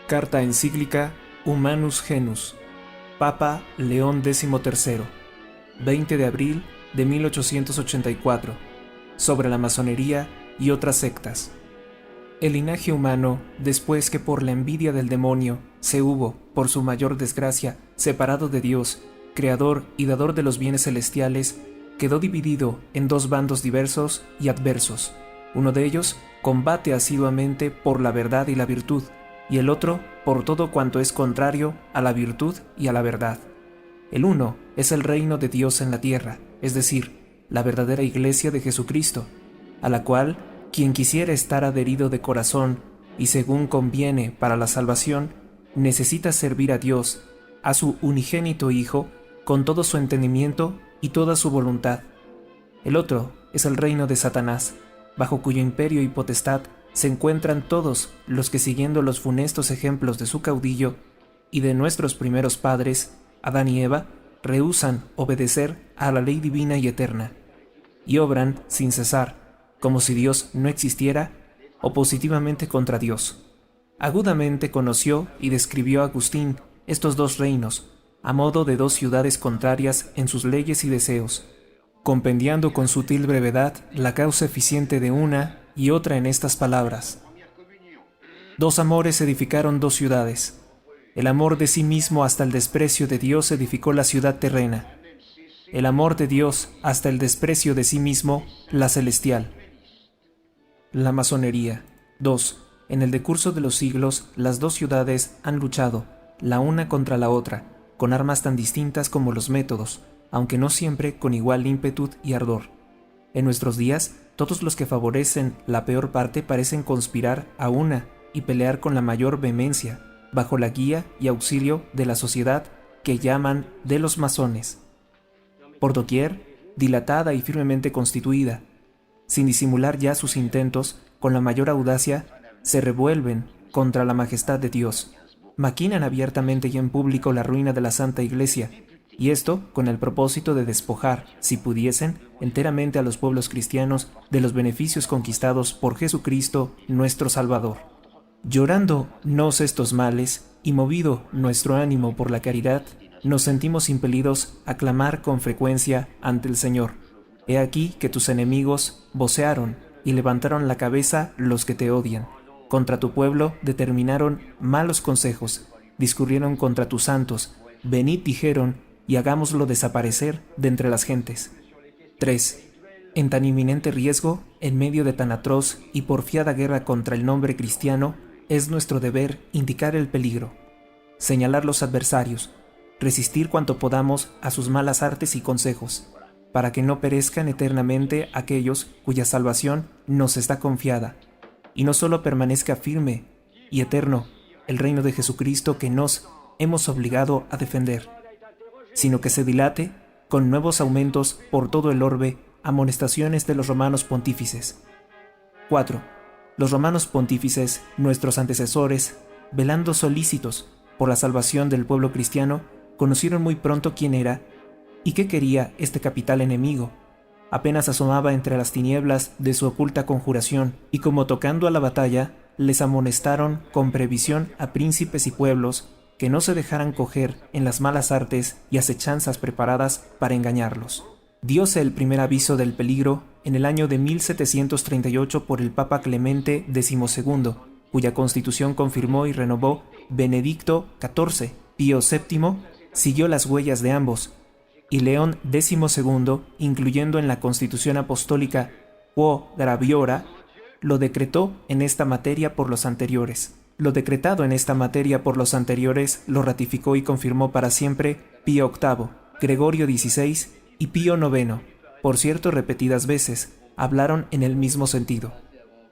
Carta encíclica Humanus Genus, Papa León XIII, 20 de abril de 1884, sobre la masonería y otras sectas. El linaje humano, después que por la envidia del demonio se hubo, por su mayor desgracia, separado de Dios, creador y dador de los bienes celestiales, quedó dividido en dos bandos diversos y adversos. Uno de ellos combate asiduamente por la verdad y la virtud, y el otro por todo cuanto es contrario a la virtud y a la verdad. El uno es el reino de Dios en la tierra, es decir, la verdadera Iglesia de Jesucristo, a la cual quien quisiera estar adherido de corazón y según conviene para la salvación, necesita servir a Dios, a su unigénito Hijo, con todo su entendimiento y toda su voluntad. El otro es el reino de Satanás, bajo cuyo imperio y potestad se encuentran todos los que, siguiendo los funestos ejemplos de su caudillo y de nuestros primeros padres, Adán y Eva, rehúsan obedecer a la ley divina y eterna, y obran sin cesar, como si Dios no existiera, o positivamente contra Dios. Agudamente conoció y describió Agustín estos dos reinos, a modo de dos ciudades contrarias en sus leyes y deseos, compendiando con sutil brevedad la causa eficiente de una y otra en estas palabras. Dos amores edificaron dos ciudades. El amor de sí mismo hasta el desprecio de Dios edificó la ciudad terrena. El amor de Dios hasta el desprecio de sí mismo, la celestial. La masonería. 2. En el decurso de los siglos, las dos ciudades han luchado, la una contra la otra, con armas tan distintas como los métodos, aunque no siempre con igual ímpetu y ardor. En nuestros días, todos los que favorecen la peor parte parecen conspirar a una y pelear con la mayor vehemencia, bajo la guía y auxilio de la sociedad que llaman de los masones. Por doquier, dilatada y firmemente constituida, sin disimular ya sus intentos, con la mayor audacia, se revuelven contra la majestad de Dios, maquinan abiertamente y en público la ruina de la Santa Iglesia, y esto con el propósito de despojar, si pudiesen, enteramente a los pueblos cristianos de los beneficios conquistados por Jesucristo nuestro Salvador. Llorándonos estos males, y movido nuestro ánimo por la caridad, nos sentimos impelidos a clamar con frecuencia ante el Señor. He aquí que tus enemigos vocearon y levantaron la cabeza los que te odian. Contra tu pueblo determinaron malos consejos, discurrieron contra tus santos, venid dijeron, y hagámoslo desaparecer de entre las gentes. 3. En tan inminente riesgo, en medio de tan atroz y porfiada guerra contra el nombre cristiano, es nuestro deber indicar el peligro, señalar los adversarios, resistir cuanto podamos a sus malas artes y consejos, para que no perezcan eternamente aquellos cuya salvación nos está confiada, y no solo permanezca firme y eterno el reino de Jesucristo que nos hemos obligado a defender, sino que se dilate, con nuevos aumentos por todo el orbe, amonestaciones de los romanos pontífices. 4. Los romanos pontífices, nuestros antecesores, velando solícitos por la salvación del pueblo cristiano, conocieron muy pronto quién era y qué quería este capital enemigo. Apenas asomaba entre las tinieblas de su oculta conjuración, y como tocando a la batalla, les amonestaron con previsión a príncipes y pueblos que no se dejaran coger en las malas artes y acechanzas preparadas para engañarlos. Dióse el primer aviso del peligro en el año de 1738 por el Papa Clemente XII, cuya constitución confirmó y renovó Benedicto XIV. Pío VII siguió las huellas de ambos, y León XII, incluyendo en la Constitución Apostólica Quo Graviora, lo decretó en esta materia por los anteriores. Lo decretado en esta materia por los anteriores lo ratificó y confirmó para siempre Pío VIII, Gregorio XVI y Pío IX. Por cierto, repetidas veces, hablaron en el mismo sentido.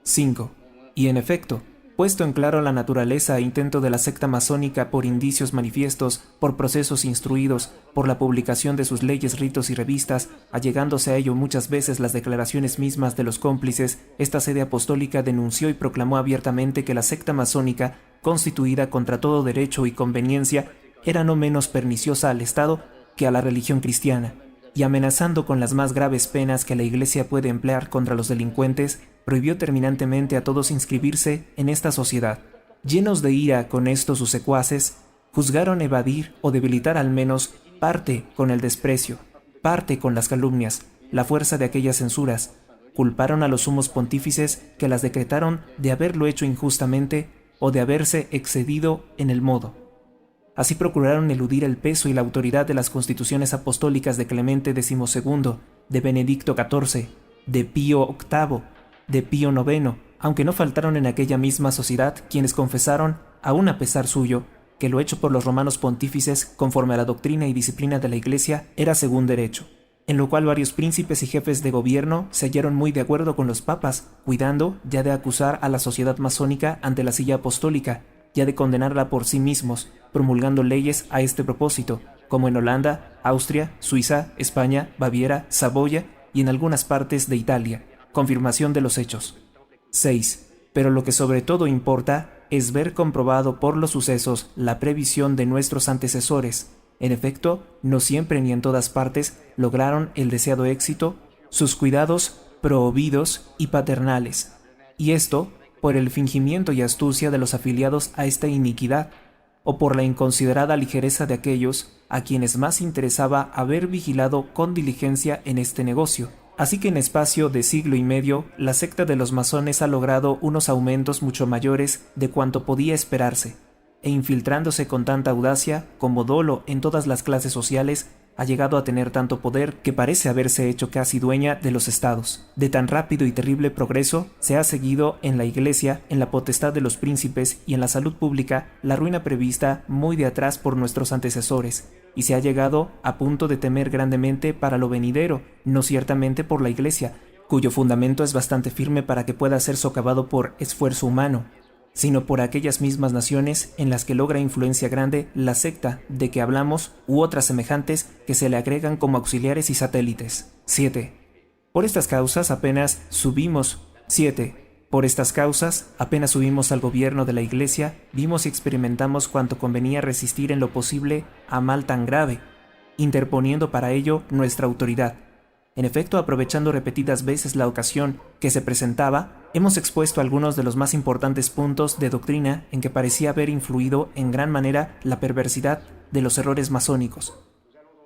5. Y en efecto, puesto en claro la naturaleza e intento de la secta masónica por indicios manifiestos, por procesos instruidos, por la publicación de sus leyes, ritos y revistas, allegándose a ello muchas veces las declaraciones mismas de los cómplices, esta sede apostólica denunció y proclamó abiertamente que la secta masónica, constituida contra todo derecho y conveniencia, era no menos perniciosa al Estado que a la religión cristiana, y amenazando con las más graves penas que la Iglesia puede emplear contra los delincuentes, prohibió terminantemente a todos inscribirse en esta sociedad, Llenos de ira con esto sus secuaces, juzgaron evadir o debilitar al menos parte con el desprecio, parte con las calumnias, la fuerza de aquellas censuras. Culparon a los sumos pontífices que las decretaron de haberlo hecho injustamente o de haberse excedido en el modo. Así procuraron eludir el peso y la autoridad de las constituciones apostólicas de Clemente XII, de Benedicto XIV, de Pío VIII, de Pío IX, aunque no faltaron en aquella misma sociedad quienes confesaron, aun a pesar suyo, que lo hecho por los romanos pontífices conforme a la doctrina y disciplina de la Iglesia era según derecho, en lo cual varios príncipes y jefes de gobierno se hallaron muy de acuerdo con los papas, cuidando ya de acusar a la sociedad masónica ante la silla apostólica, ya de condenarla por sí mismos, promulgando leyes a este propósito, como en Holanda, Austria, Suiza, España, Baviera, Saboya y en algunas partes de Italia. Confirmación de los hechos. 6. Pero lo que sobre todo importa es ver comprobado por los sucesos la previsión de nuestros antecesores. En efecto, no siempre ni en todas partes lograron el deseado éxito sus cuidados prohibidos y paternales, y esto por el fingimiento y astucia de los afiliados a esta iniquidad, o por la inconsiderada ligereza de aquellos a quienes más interesaba haber vigilado con diligencia en este negocio. Así que en espacio de siglo y medio, la secta de los masones ha logrado unos aumentos mucho mayores de cuanto podía esperarse, e infiltrándose con tanta audacia como dolo en todas las clases sociales, ha llegado a tener tanto poder que parece haberse hecho casi dueña de los estados. De tan rápido y terrible progreso se ha seguido en la Iglesia, en la potestad de los príncipes y en la salud pública la ruina prevista muy de atrás por nuestros antecesores, y se ha llegado a punto de temer grandemente para lo venidero, no ciertamente por la Iglesia, cuyo fundamento es bastante firme para que pueda ser socavado por esfuerzo humano, sino por aquellas mismas naciones en las que logra influencia grande la secta de que hablamos u otras semejantes que se le agregan como auxiliares y satélites. 7. Por estas causas apenas subimos al gobierno de la Iglesia, vimos y experimentamos cuanto convenía resistir en lo posible a mal tan grave, interponiendo para ello nuestra autoridad. En efecto, aprovechando repetidas veces la ocasión que se presentaba, hemos expuesto algunos de los más importantes puntos de doctrina en que parecía haber influido en gran manera la perversidad de los errores masónicos.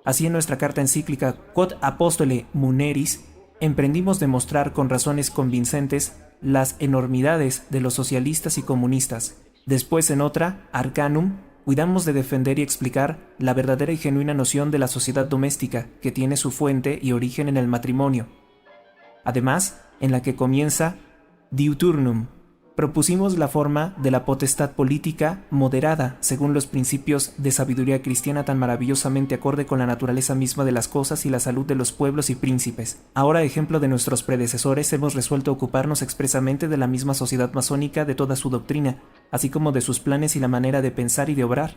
Así, en nuestra carta encíclica Quod Apostole Muneris, emprendimos demostrar con razones convincentes las enormidades de los socialistas y comunistas. Después, en otra, Arcanum, cuidamos de defender y explicar la verdadera y genuina noción de la sociedad doméstica, que tiene su fuente y origen en el matrimonio. Además, en la que comienza Diuturnum, propusimos la forma de la potestad política moderada según los principios de sabiduría cristiana tan maravillosamente acorde con la naturaleza misma de las cosas y la salud de los pueblos y príncipes. Ahora, ejemplo de nuestros predecesores, hemos resuelto ocuparnos expresamente de la misma sociedad masónica, de toda su doctrina, así como de sus planes y la manera de pensar y de obrar,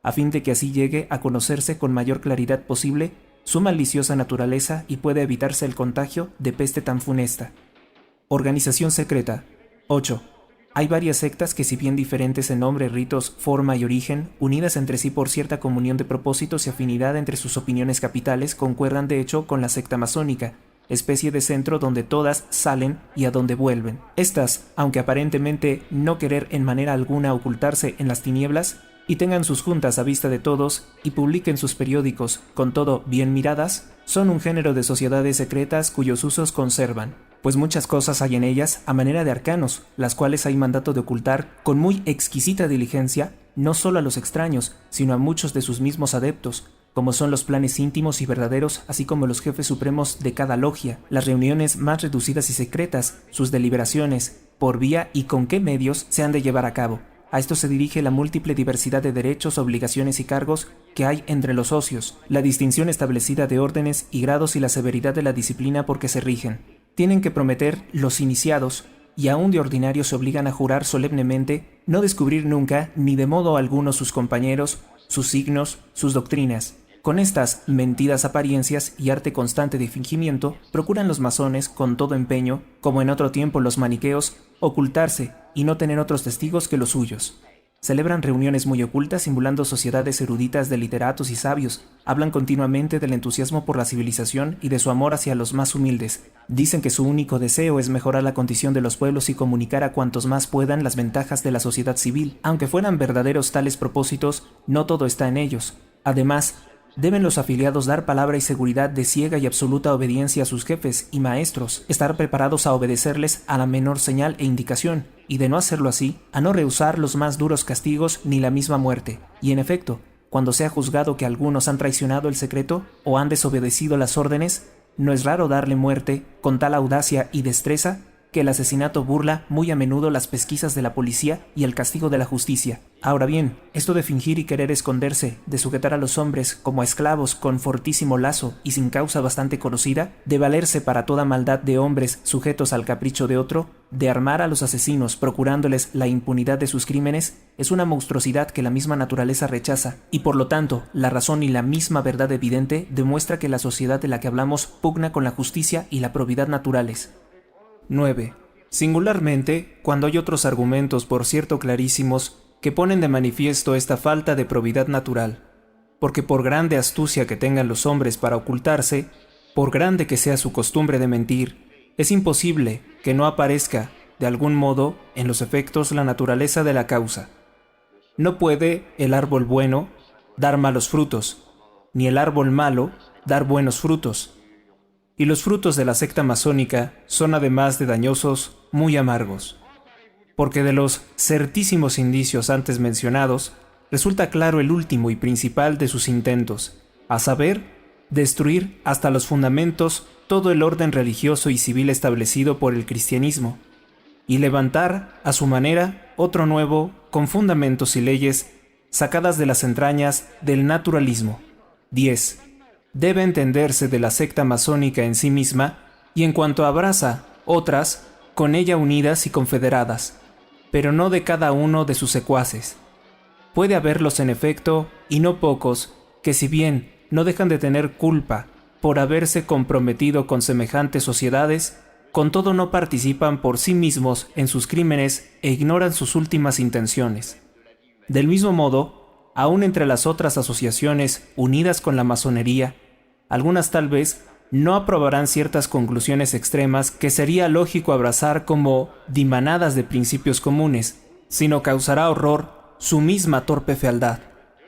a fin de que así llegue a conocerse con mayor claridad posible su maliciosa naturaleza y pueda evitarse el contagio de peste tan funesta. Organización secreta. 8. Hay varias sectas que, si bien diferentes en nombre, ritos, forma y origen, unidas entre sí por cierta comunión de propósitos y afinidad entre sus opiniones capitales, concuerdan de hecho con la secta masónica, especie de centro donde todas salen y a donde vuelven. Estas, aunque aparentemente no querer en manera alguna ocultarse en las tinieblas, y tengan sus juntas a vista de todos, y publiquen sus periódicos, con todo bien miradas, son un género de sociedades secretas cuyos usos conservan, pues muchas cosas hay en ellas a manera de arcanos, las cuales hay mandato de ocultar con muy exquisita diligencia, no solo a los extraños, sino a muchos de sus mismos adeptos, como son los planes íntimos y verdaderos, así como los jefes supremos de cada logia, las reuniones más reducidas y secretas, sus deliberaciones, por vía y con qué medios se han de llevar a cabo. A esto se dirige la múltiple diversidad de derechos, obligaciones y cargos que hay entre los socios, la distinción establecida de órdenes y grados y la severidad de la disciplina por que se rigen. Tienen que prometer los iniciados, y aún de ordinario se obligan a jurar solemnemente no descubrir nunca ni de modo alguno sus compañeros, sus signos, sus doctrinas. Con estas mentidas apariencias y arte constante de fingimiento, procuran los masones, con todo empeño, como en otro tiempo los maniqueos, ocultarse y no tener otros testigos que los suyos. Celebran reuniones muy ocultas simulando sociedades eruditas de literatos y sabios. Hablan continuamente del entusiasmo por la civilización y de su amor hacia los más humildes. Dicen que su único deseo es mejorar la condición de los pueblos y comunicar a cuantos más puedan las ventajas de la sociedad civil. Aunque fueran verdaderos tales propósitos, no todo está en ellos. Además, deben los afiliados dar palabra y seguridad de ciega y absoluta obediencia a sus jefes y maestros, estar preparados a obedecerles a la menor señal e indicación, y de no hacerlo así, a no rehusar los más duros castigos ni la misma muerte. Y en efecto, cuando sea juzgado que algunos han traicionado el secreto o han desobedecido las órdenes, no es raro darle muerte con tal audacia y destreza que el asesinato burla muy a menudo las pesquisas de la policía y el castigo de la justicia. Ahora bien, esto de fingir y querer esconderse, de sujetar a los hombres como a esclavos con fortísimo lazo y sin causa bastante conocida, de valerse para toda maldad de hombres sujetos al capricho de otro, de armar a los asesinos procurándoles la impunidad de sus crímenes, es una monstruosidad que la misma naturaleza rechaza, y por lo tanto, la razón y la misma verdad evidente demuestra que la sociedad de la que hablamos pugna con la justicia y la probidad naturales. 9. Singularmente, cuando hay otros argumentos, por cierto clarísimos, que ponen de manifiesto esta falta de probidad natural, porque por grande astucia que tengan los hombres para ocultarse, por grande que sea su costumbre de mentir, es imposible que no aparezca, de algún modo, en los efectos la naturaleza de la causa. No puede el árbol bueno dar malos frutos, ni el árbol malo dar buenos frutos. Y los frutos de la secta masónica son además de dañosos, muy amargos. Porque de los certísimos indicios antes mencionados, resulta claro el último y principal de sus intentos, a saber, destruir hasta los fundamentos todo el orden religioso y civil establecido por el cristianismo, y levantar, a su manera, otro nuevo, con fundamentos y leyes sacadas de las entrañas del naturalismo. 10. Debe entenderse de la secta masónica en sí misma y en cuanto abraza otras con ella unidas y confederadas, pero no de cada uno de sus secuaces. Puede haberlos en efecto, y no pocos, que si bien no dejan de tener culpa por haberse comprometido con semejantes sociedades, con todo no participan por sí mismos en sus crímenes e ignoran sus últimas intenciones. Del mismo modo, aun entre las otras asociaciones unidas con la masonería, algunas tal vez no aprobarán ciertas conclusiones extremas que sería lógico abrazar como dimanadas de principios comunes, sino causará horror su misma torpe fealdad.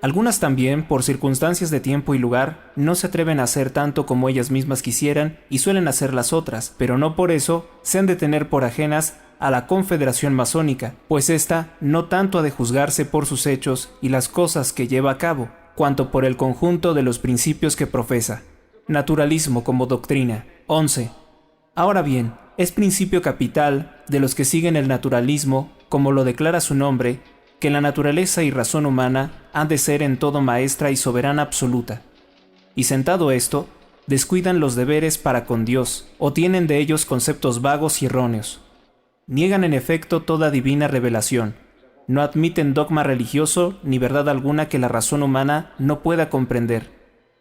Algunas también, por circunstancias de tiempo y lugar, no se atreven a hacer tanto como ellas mismas quisieran y suelen hacer las otras, pero no por eso se han de tener por ajenas a la confederación masónica, pues ésta no tanto ha de juzgarse por sus hechos y las cosas que lleva a cabo, cuanto por el conjunto de los principios que profesa. Naturalismo como doctrina. 11. Ahora bien, es principio capital de los que siguen el naturalismo, como lo declara su nombre, que la naturaleza y razón humana han de ser en todo maestra y soberana absoluta. Y sentado esto, descuidan los deberes para con Dios, o tienen de ellos conceptos vagos y erróneos. Niegan en efecto toda divina revelación. No admiten dogma religioso ni verdad alguna que la razón humana no pueda comprender,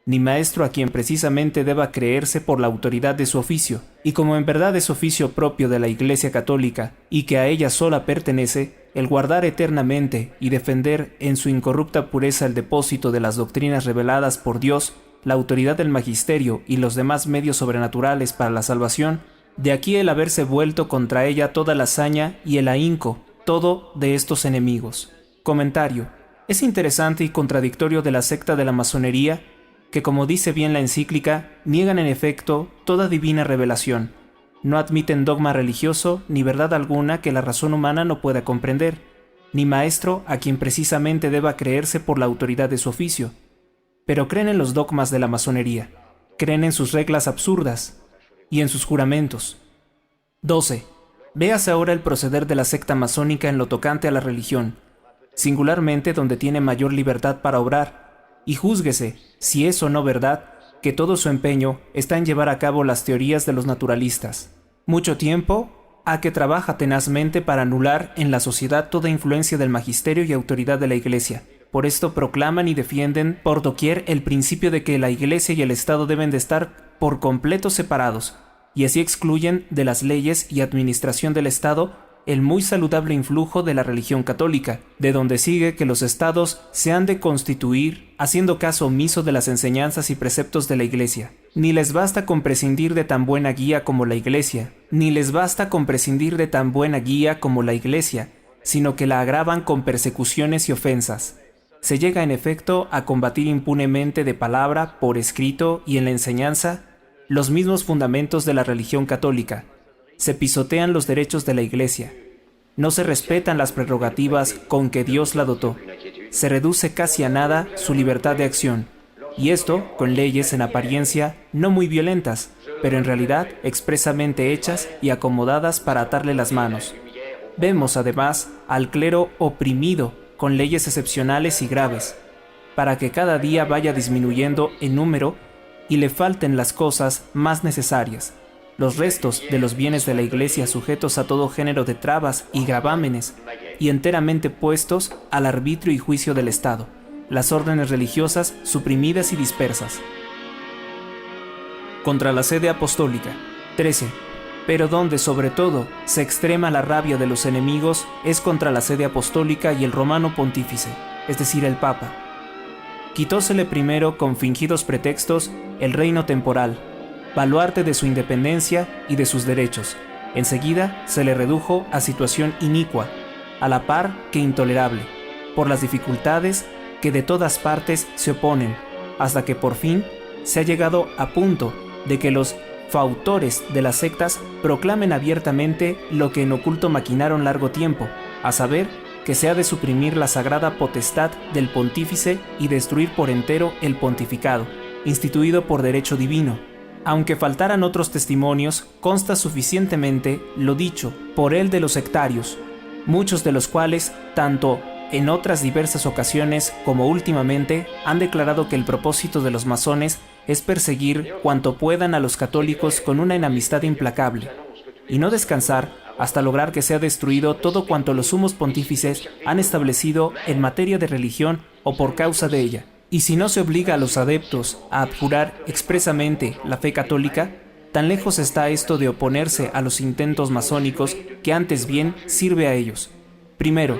ni maestro a quien precisamente deba creerse por la autoridad de su oficio, y como en verdad es oficio propio de la Iglesia Católica, y que a ella sola pertenece, el guardar eternamente y defender en su incorrupta pureza el depósito de las doctrinas reveladas por Dios, la autoridad del magisterio y los demás medios sobrenaturales para la salvación, de aquí el haberse vuelto contra ella toda la hazaña y el ahínco, todo de estos enemigos. Comentario. Es interesante y contradictorio de la secta de la masonería que, como dice bien la encíclica, niegan en efecto toda divina revelación. No admiten dogma religioso ni verdad alguna que la razón humana no pueda comprender, ni maestro a quien precisamente deba creerse por la autoridad de su oficio. Pero creen en los dogmas de la masonería, creen en sus reglas absurdas y en sus juramentos. 12. Véase ahora el proceder de la secta masónica en lo tocante a la religión, singularmente donde tiene mayor libertad para obrar, y júzguese, si es o no verdad, que todo su empeño está en llevar a cabo las teorías de los naturalistas. Mucho tiempo ha que trabaja tenazmente para anular en la sociedad toda influencia del magisterio y autoridad de la Iglesia. Por esto proclaman y defienden por doquier el principio de que la Iglesia y el Estado deben de estar por completo separados, y así excluyen de las leyes y administración del Estado el muy saludable influjo de la religión católica, de donde sigue que los estados se han de constituir haciendo caso omiso de las enseñanzas y preceptos de la Iglesia. Ni les basta con prescindir de tan buena guía como la Iglesia, sino que la agravan con persecuciones y ofensas. Se llega en efecto a combatir impunemente de palabra, por escrito y en la enseñanza los mismos fundamentos de la religión católica. Se pisotean los derechos de la Iglesia. No se respetan las prerrogativas con que Dios la dotó. Se reduce casi a nada su libertad de acción. Y esto con leyes en apariencia no muy violentas, pero en realidad expresamente hechas y acomodadas para atarle las manos. Vemos además al clero oprimido con leyes excepcionales y graves, para que cada día vaya disminuyendo en número y le falten las cosas más necesarias. Los restos de los bienes de la Iglesia sujetos a todo género de trabas y gravámenes y enteramente puestos al arbitrio y juicio del Estado. Las órdenes religiosas suprimidas y dispersas. Contra la sede apostólica. 13. Pero donde sobre todo se extrema la rabia de los enemigos es contra la sede apostólica y el romano pontífice, es decir, el Papa. Quitósele primero con fingidos pretextos el reino temporal, baluarte de su independencia y de sus derechos. Enseguida se le redujo a situación inicua, a la par que intolerable, por las dificultades que de todas partes se oponen, hasta que por fin se ha llegado a punto de que los fautores de las sectas proclamen abiertamente lo que en oculto maquinaron largo tiempo, a saber, que se ha de suprimir la sagrada potestad del pontífice y destruir por entero el pontificado, instituido por derecho divino. Aunque faltaran otros testimonios, consta suficientemente lo dicho por él de los sectarios, muchos de los cuales, tanto en otras diversas ocasiones como últimamente, han declarado que el propósito de los masones es perseguir cuanto puedan a los católicos con una enemistad implacable, y no descansar hasta lograr que sea destruido todo cuanto los sumos pontífices han establecido en materia de religión o por causa de ella. Y si no se obliga a los adeptos a abjurar expresamente la fe católica, tan lejos está esto de oponerse a los intentos masónicos que antes bien sirve a ellos. Primero,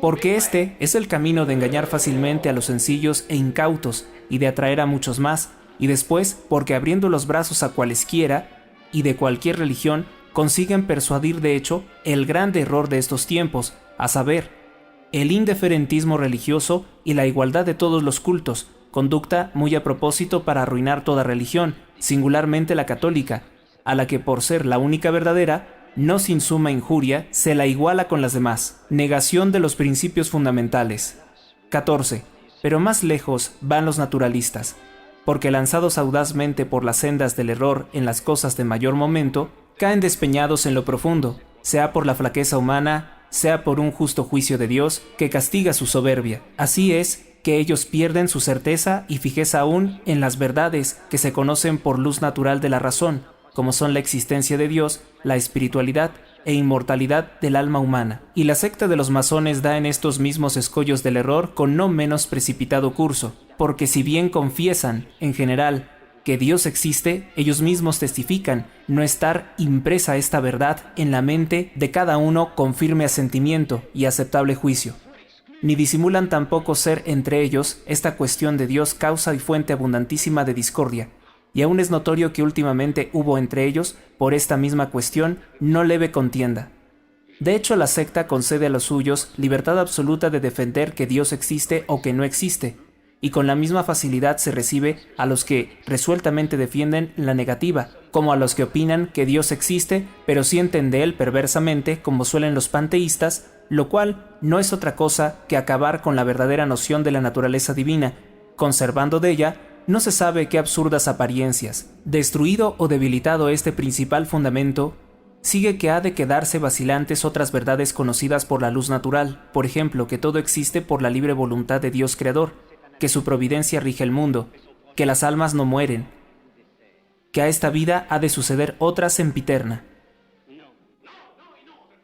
porque este es el camino de engañar fácilmente a los sencillos e incautos y de atraer a muchos más, y después porque abriendo los brazos a cualesquiera y de cualquier religión consiguen persuadir de hecho el grande error de estos tiempos, a saber, el indiferentismo religioso y la igualdad de todos los cultos, conducta muy a propósito para arruinar toda religión, singularmente la católica, a la que por ser la única verdadera, no sin suma injuria, se la iguala con las demás. Negación de los principios fundamentales. 14. Pero más lejos van los naturalistas, porque lanzados audazmente por las sendas del error en las cosas de mayor momento, caen despeñados en lo profundo, sea por la flaqueza humana, sea por un justo juicio de Dios que castiga su soberbia. Así es que ellos pierden su certeza y fijeza aún en las verdades que se conocen por luz natural de la razón, como son la existencia de Dios, la espiritualidad e inmortalidad del alma humana. Y la secta de los masones da en estos mismos escollos del error con no menos precipitado curso, porque si bien confiesan, en general, que Dios existe, ellos mismos testifican no estar impresa esta verdad en la mente de cada uno con firme asentimiento y aceptable juicio. Ni disimulan tampoco ser entre ellos esta cuestión de Dios causa y fuente abundantísima de discordia, y aún es notorio que últimamente hubo entre ellos, por esta misma cuestión, no leve contienda. De hecho, la secta concede a los suyos libertad absoluta de defender que Dios existe o que no existe, y con la misma facilidad se recibe a los que resueltamente defienden la negativa, como a los que opinan que Dios existe, pero sienten de él perversamente, como suelen los panteístas, lo cual no es otra cosa que acabar con la verdadera noción de la naturaleza divina, conservando de ella no se sabe qué absurdas apariencias. Destruido o debilitado este principal fundamento, sigue que ha de quedarse vacilantes otras verdades conocidas por la luz natural, por ejemplo, que todo existe por la libre voluntad de Dios Creador, que su providencia rige el mundo, que las almas no mueren, que a esta vida ha de suceder otra sempiterna.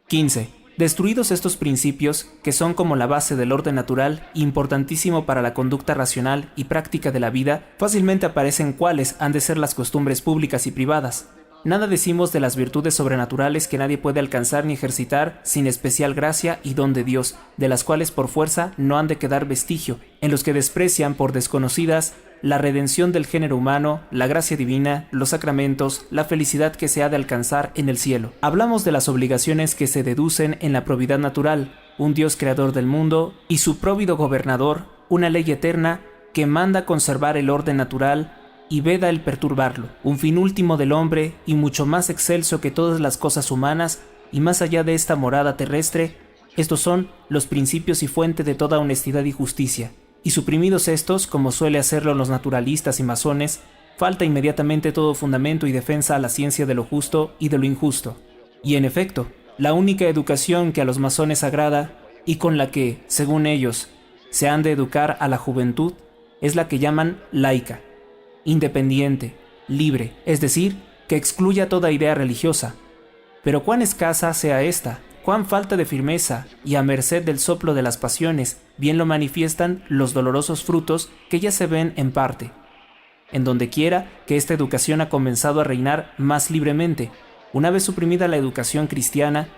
15. Destruidos estos principios, que son como la base del orden natural, importantísimo para la conducta racional y práctica de la vida, fácilmente aparecen cuáles han de ser las costumbres públicas y privadas. Nada decimos de las virtudes sobrenaturales que nadie puede alcanzar ni ejercitar sin especial gracia y don de Dios, de las cuales por fuerza no han de quedar vestigio, en los que desprecian por desconocidas la redención del género humano, la gracia divina, los sacramentos, la felicidad que se ha de alcanzar en el cielo. Hablamos de las obligaciones que se deducen en la probidad natural, un Dios creador del mundo y su próvido gobernador, una ley eterna que manda conservar el orden natural y veda el perturbarlo, un fin último del hombre y mucho más excelso que todas las cosas humanas y más allá de esta morada terrestre. Estos son los principios y fuente de toda honestidad y justicia, y suprimidos estos, como suele hacerlo los naturalistas y masones, falta inmediatamente todo fundamento y defensa a la ciencia de lo justo y de lo injusto. Y en efecto, la única educación que a los masones agrada, y con la que, según ellos, se han de educar a la juventud, es la que llaman laica, independiente, libre, es decir, que excluya toda idea religiosa. Pero cuán escasa sea esta, cuán falta de firmeza y a merced del soplo de las pasiones, bien lo manifiestan los dolorosos frutos que ya se ven en parte. En donde quiera que esta educación ha comenzado a reinar más libremente, una vez suprimida la educación cristiana,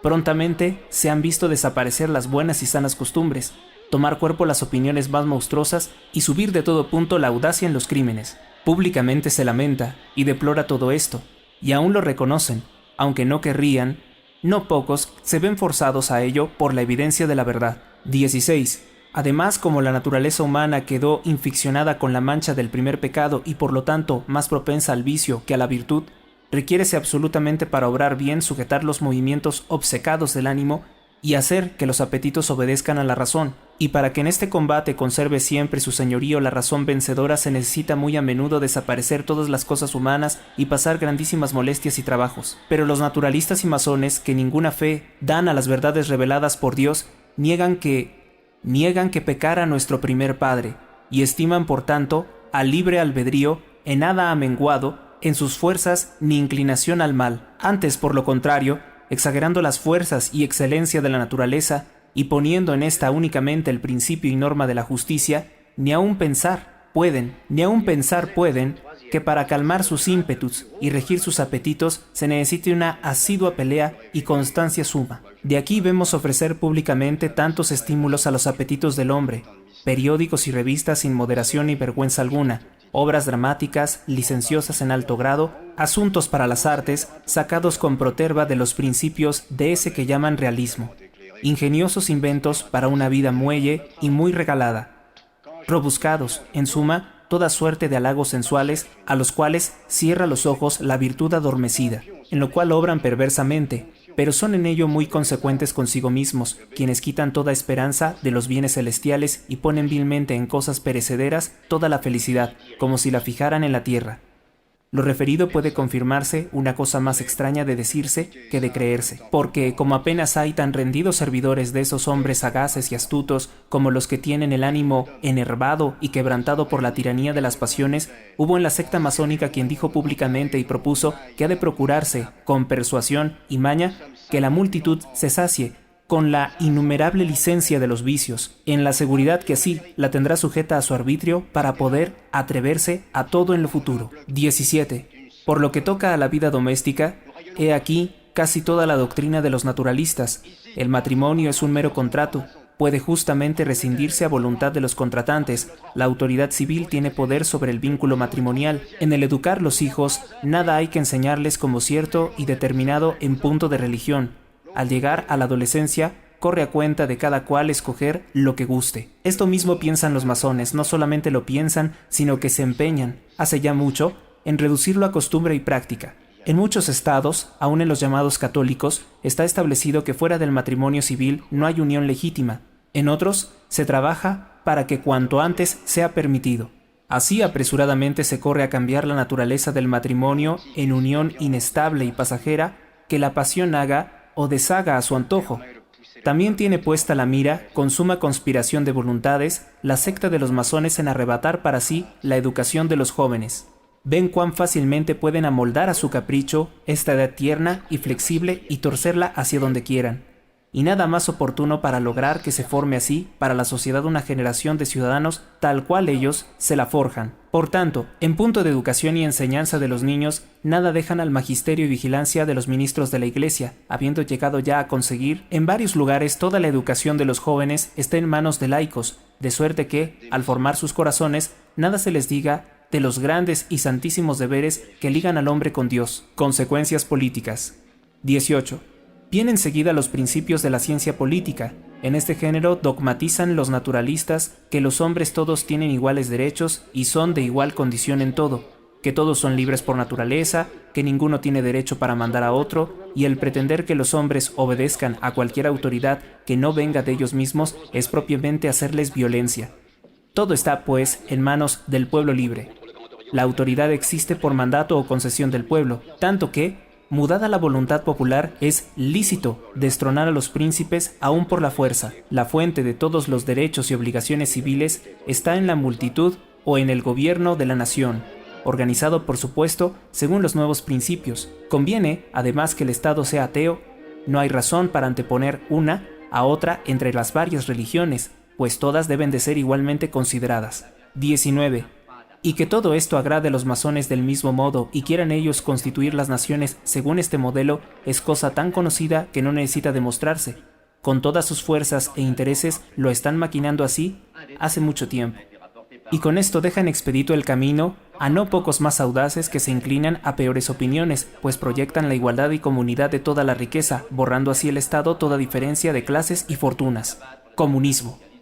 prontamente se han visto desaparecer las buenas y sanas costumbres, tomar cuerpo las opiniones más monstruosas y subir de todo punto la audacia en los crímenes. Públicamente se lamenta y deplora todo esto, y aún lo reconocen, aunque no querrían. No pocos se ven forzados a ello por la evidencia de la verdad. 16. Además, como la naturaleza humana quedó inficcionada con la mancha del primer pecado y por lo tanto más propensa al vicio que a la virtud, requiérese absolutamente para obrar bien sujetar los movimientos obcecados del ánimo y hacer que los apetitos obedezcan a la razón, y para que en este combate conserve siempre su señorío la razón vencedora se necesita muy a menudo desaparecer todas las cosas humanas y pasar grandísimas molestias y trabajos. Pero los naturalistas y masones, que ninguna fe dan a las verdades reveladas por Dios, niegan que pecara nuestro primer padre, y estiman por tanto al libre albedrío en nada amenguado en sus fuerzas ni inclinación al mal. Antes, por lo contrario, exagerando las fuerzas y excelencia de la naturaleza y poniendo en esta únicamente el principio y norma de la justicia, ni aun pensar pueden que para calmar sus ímpetus y regir sus apetitos se necesite una asidua pelea y constancia suma. De aquí vemos ofrecer públicamente tantos estímulos a los apetitos del hombre, periódicos y revistas sin moderación ni vergüenza alguna, obras dramáticas, licenciosas en alto grado, asuntos para las artes, sacados con proterva de los principios de ese que llaman realismo, ingeniosos inventos para una vida muelle y muy regalada, rebuscados, en suma, toda suerte de halagos sensuales a los cuales cierra los ojos la virtud adormecida, en lo cual obran perversamente, pero son en ello muy consecuentes consigo mismos, quienes quitan toda esperanza de los bienes celestiales y ponen vilmente en cosas perecederas toda la felicidad, como si la fijaran en la tierra. Lo referido puede confirmarse una cosa más extraña de decirse que de creerse, porque como apenas hay tan rendidos servidores de esos hombres sagaces y astutos como los que tienen el ánimo enervado y quebrantado por la tiranía de las pasiones, hubo en la secta masónica quien dijo públicamente y propuso que ha de procurarse, con persuasión y maña, que la multitud se sacie con la innumerable licencia de los vicios, en la seguridad que así la tendrá sujeta a su arbitrio para poder atreverse a todo en lo futuro. 17. Por lo que toca a la vida doméstica, he aquí casi toda la doctrina de los naturalistas. El matrimonio es un mero contrato, puede justamente rescindirse a voluntad de los contratantes. La autoridad civil tiene poder sobre el vínculo matrimonial. En el educar los hijos, nada hay que enseñarles como cierto y determinado en punto de religión. Al llegar a la adolescencia, corre a cuenta de cada cual escoger lo que guste. Esto mismo piensan los masones, no solamente lo piensan, sino que se empeñan, hace ya mucho, en reducirlo a costumbre y práctica. En muchos estados, aun en los llamados católicos, está establecido que fuera del matrimonio civil no hay unión legítima. En otros, se trabaja para que cuanto antes sea permitido. Así apresuradamente se corre a cambiar la naturaleza del matrimonio en unión inestable y pasajera que la pasión haga o deshaga a su antojo. También tiene puesta la mira, con suma conspiración de voluntades, la secta de los masones en arrebatar para sí la educación de los jóvenes. Ven cuán fácilmente pueden amoldar a su capricho esta edad tierna y flexible y torcerla hacia donde quieran. y nada más oportuno para lograr que se forme así para la sociedad una generación de ciudadanos tal cual ellos se la forjan. Por tanto, en punto de educación y enseñanza de los niños, nada dejan al magisterio y vigilancia de los ministros de la Iglesia, habiendo llegado ya a conseguir en varios lugares toda la educación de los jóvenes está en manos de laicos, de suerte que, al formar sus corazones, nada se les diga de los grandes y santísimos deberes que ligan al hombre con Dios. Consecuencias políticas. 18. Vienen enseguida los principios de la ciencia política. En este género dogmatizan los naturalistas que los hombres todos tienen iguales derechos y son de igual condición en todo, que todos son libres por naturaleza, que ninguno tiene derecho para mandar a otro, y el pretender que los hombres obedezcan a cualquier autoridad que no venga de ellos mismos es propiamente hacerles violencia. Todo está, pues, en manos del pueblo libre. La autoridad existe por mandato o concesión del pueblo, tanto que, mudada la voluntad popular, es lícito destronar a los príncipes aún por la fuerza. La fuente de todos los derechos y obligaciones civiles está en la multitud o en el gobierno de la nación, organizado por supuesto según los nuevos principios. Conviene, además, que el Estado sea ateo. No hay razón para anteponer una a otra entre las varias religiones, pues todas deben de ser igualmente consideradas. 19. Y que todo esto agrade a los masones del mismo modo y quieran ellos constituir las naciones según este modelo es cosa tan conocida que no necesita demostrarse. Con todas sus fuerzas e intereses lo están maquinando así hace mucho tiempo. Y con esto dejan expedito el camino a no pocos más audaces que se inclinan a peores opiniones, pues proyectan la igualdad y comunidad de toda la riqueza, borrando así el Estado toda diferencia de clases y fortunas. Comunismo.